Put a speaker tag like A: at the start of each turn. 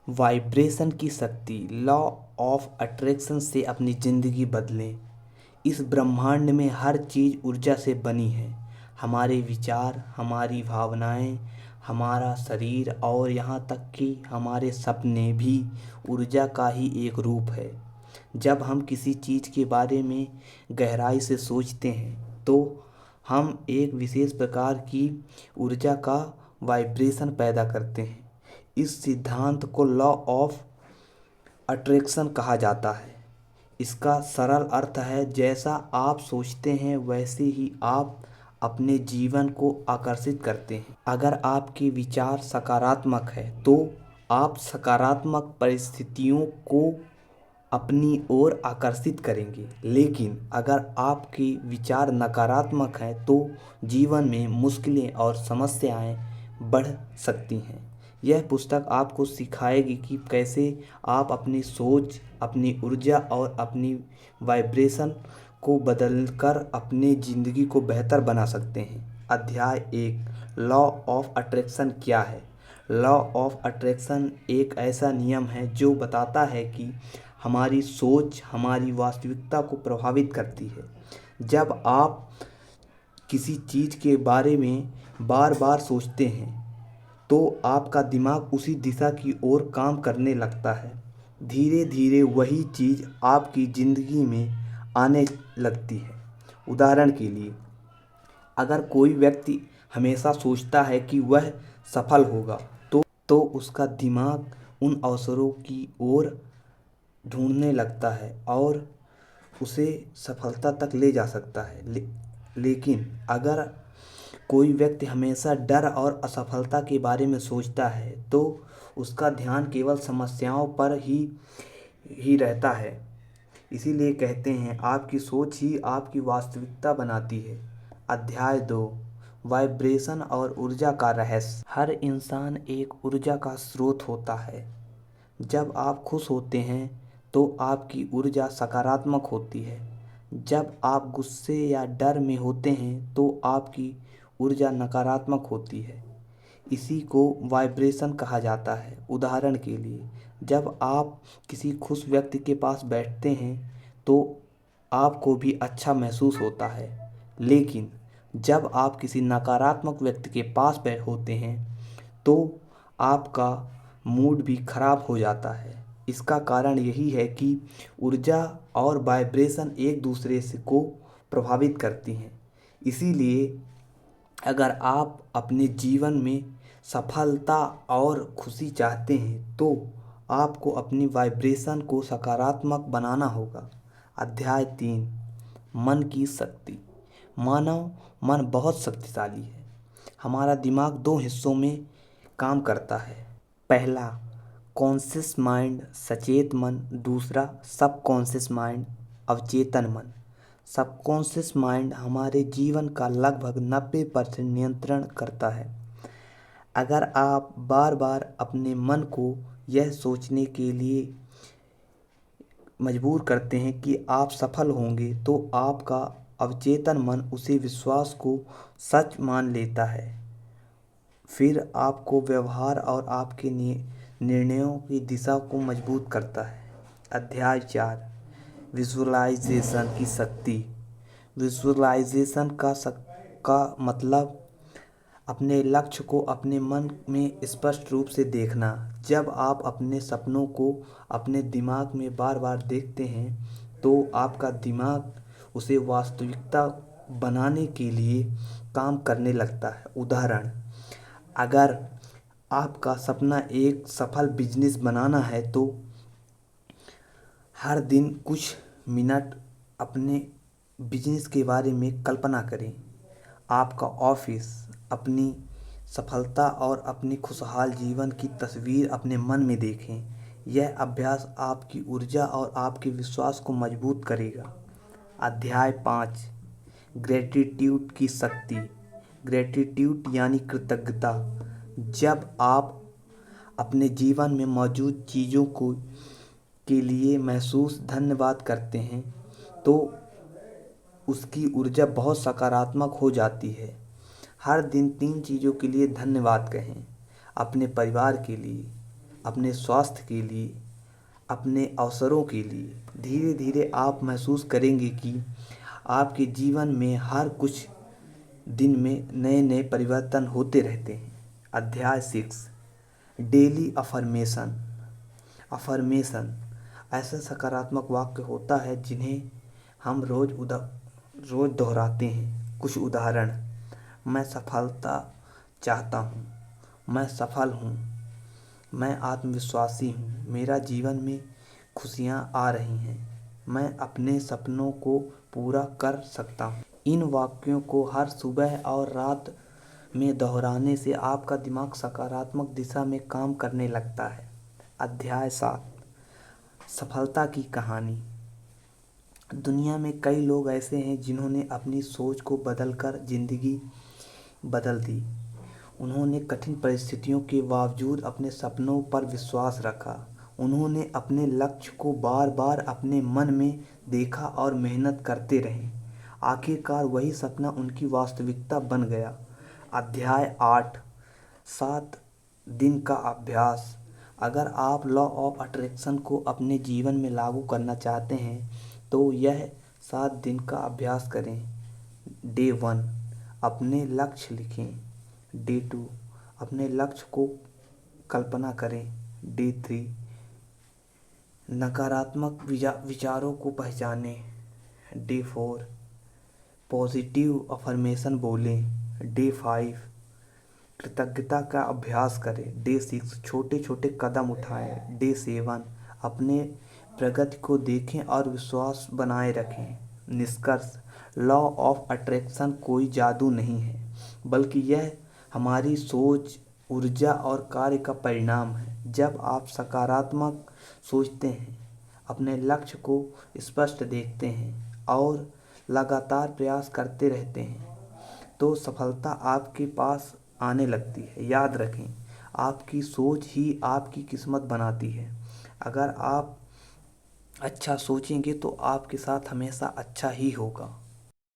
A: Vibration की शक्ति, law of attraction से अपनी ज़िंदगी बदलें। इस ब्रह्मांड में हर चीज़ ऊर्जा से बनी है। हमारे विचार, हमारी भावनाएं, हमारा शरीर और यहाँ तक कि हमारे सपने भी ऊर्जा का ही एक रूप है। जब हम किसी चीज़ के बारे में गहराई से सोचते हैं तो हम एक विशेष प्रकार की ऊर्जा का वाइब्रेशन पैदा करते हैं। इस सिद्धांत को लॉ ऑफ अट्रैक्शन कहा जाता है। इसका सरल अर्थ है, जैसा आप सोचते हैं वैसे ही आप अपने जीवन को आकर्षित करते हैं। अगर आपके विचार सकारात्मक है तो आप सकारात्मक परिस्थितियों को अपनी ओर आकर्षित करेंगे, लेकिन अगर आपके विचार नकारात्मक हैं तो जीवन में मुश्किलें और समस्याएं बढ़ सकती हैं। यह पुस्तक आपको सिखाएगी कि कैसे आप अपनी सोच, अपनी ऊर्जा और अपनी वाइब्रेशन को बदलकर अपनी ज़िंदगी को बेहतर बना सकते हैं। अध्याय 1, लॉ ऑफ अट्रैक्शन क्या है? लॉ ऑफ अट्रैक्शन एक ऐसा नियम है जो बताता है कि हमारी सोच हमारी वास्तविकता को प्रभावित करती है। जब आप किसी चीज़ के बारे में बार बार सोचते हैं तो आपका दिमाग उसी दिशा की ओर काम करने लगता है। धीरे धीरे वही चीज़ आपकी ज़िंदगी में आने लगती है। उदाहरण के लिए, अगर कोई व्यक्ति हमेशा सोचता है कि वह सफल होगा तो उसका दिमाग उन अवसरों की ओर ढूंढने लगता है और उसे सफलता तक ले जा सकता है। लेकिन अगर कोई व्यक्ति हमेशा डर और असफलता के बारे में सोचता है तो उसका ध्यान केवल समस्याओं पर ही रहता है। इसीलिए कहते हैं, आपकी सोच ही आपकी वास्तविकता बनाती है। अध्याय 2, वाइब्रेशन और ऊर्जा का रहस्य। हर इंसान एक ऊर्जा का स्रोत होता है। जब आप खुश होते हैं तो आपकी ऊर्जा सकारात्मक होती है। जब आप गुस्से या डर में होते हैं तो आपकी ऊर्जा नकारात्मक होती है। इसी को वाइब्रेशन कहा जाता है। उदाहरण के लिए, जब आप किसी खुश व्यक्ति के पास बैठते हैं तो आपको भी अच्छा महसूस होता है, लेकिन जब आप किसी नकारात्मक व्यक्ति के पास होते हैं तो आपका मूड भी खराब हो जाता है। इसका कारण यही है कि ऊर्जा और वाइब्रेशन एक दूसरे से को प्रभावित करती हैं। इसीलिए अगर आप अपने जीवन में सफलता और खुशी चाहते हैं तो आपको अपनी वाइब्रेशन को सकारात्मक बनाना होगा। अध्याय 3, मन की शक्ति। मानव मन बहुत शक्तिशाली है। हमारा दिमाग दो हिस्सों में काम करता है। पहला कॉन्शियस माइंड, सचेत मन। दूसरा सबकॉन्शियस माइंड, अवचेतन मन। सबकॉन्शियस माइंड हमारे जीवन का लगभग 90% नियंत्रण करता है। अगर आप बार बार अपने मन को यह सोचने के लिए मजबूर करते हैं कि आप सफल होंगे तो आपका अवचेतन मन उसे विश्वास को सच मान लेता है। फिर आपको व्यवहार और आपके निर्णयों की दिशा को मजबूत करता है। अध्याय 4, विजुअलाइजेशन की शक्ति। विजुअलाइजेशन का मतलब अपने लक्ष्य को अपने मन में स्पष्ट रूप से देखना। जब आप अपने सपनों को अपने दिमाग में बार बार देखते हैं तो आपका दिमाग उसे वास्तविकता बनाने के लिए काम करने लगता है। उदाहरण, अगर आपका सपना एक सफल बिजनेस बनाना है तो हर दिन कुछ मिनट अपने बिजनेस के बारे में कल्पना करें। आपका ऑफिस, अपनी सफलता और अपनी खुशहाल जीवन की तस्वीर अपने मन में देखें। यह अभ्यास आपकी ऊर्जा और आपके विश्वास को मजबूत करेगा। अध्याय 5, ग्रेटिट्यूड की शक्ति। ग्रेटिट्यूड यानी कृतज्ञता। जब आप अपने जीवन में मौजूद चीज़ों को के लिए महसूस धन्यवाद करते हैं तो उसकी ऊर्जा बहुत सकारात्मक हो जाती है। हर दिन 3 चीज़ों के लिए धन्यवाद कहें। अपने परिवार के लिए, अपने स्वास्थ्य के लिए, अपने अवसरों के लिए। धीरे धीरे आप महसूस करेंगे कि आपके जीवन में हर कुछ दिन में नए नए परिवर्तन होते रहते हैं। अध्याय 6, डेली अफर्मेशन। अफर्मेशन ऐसा सकारात्मक वाक्य होता है जिन्हें हम रोज दोहराते हैं। कुछ उदाहरण: मैं सफलता चाहता हूँ, मैं सफल हूँ, मैं आत्मविश्वासी हूँ, मेरा जीवन में खुशियाँ आ रही हैं, मैं अपने सपनों को पूरा कर सकता हूँ। इन वाक्यों को हर सुबह और रात में दोहराने से आपका दिमाग सकारात्मक दिशा में काम करने लगता है। अध्याय 7, सफलता की कहानी। दुनिया में कई लोग ऐसे हैं जिन्होंने अपनी सोच को बदलकर ज़िंदगी बदल दी। उन्होंने कठिन परिस्थितियों के बावजूद अपने सपनों पर विश्वास रखा। उन्होंने अपने लक्ष्य को बार बार अपने मन में देखा और मेहनत करते रहे। आखिरकार वही सपना उनकी वास्तविकता बन गया। अध्याय 8, 7 दिन का अभ्यास। अगर आप लॉ ऑफ अट्रैक्शन को अपने जीवन में लागू करना चाहते हैं तो यह 7 दिन का अभ्यास करें। डे 1, अपने लक्ष्य लिखें। डे 2, अपने लक्ष्य को कल्पना करें। डे 3, नकारात्मक विचारों को पहचानें। डे 4, पॉजिटिव अफर्मेशन बोलें। डे 5, कृतज्ञता का अभ्यास करें। डे 6, छोटे छोटे कदम उठाएं। डे 7, अपने प्रगति को देखें और विश्वास बनाए रखें। निष्कर्ष: लॉ ऑफ अट्रैक्शन कोई जादू नहीं है, बल्कि यह हमारी सोच, ऊर्जा और कार्य का परिणाम है। जब आप सकारात्मक सोचते हैं, अपने लक्ष्य को स्पष्ट देखते हैं और लगातार प्रयास करते रहते हैं, तो सफलता आपके पास आने लगती है। याद रखें, आपकी सोच ही आपकी किस्मत बनाती है। अगर आप अच्छा सोचेंगे तो आपके साथ हमेशा अच्छा ही होगा।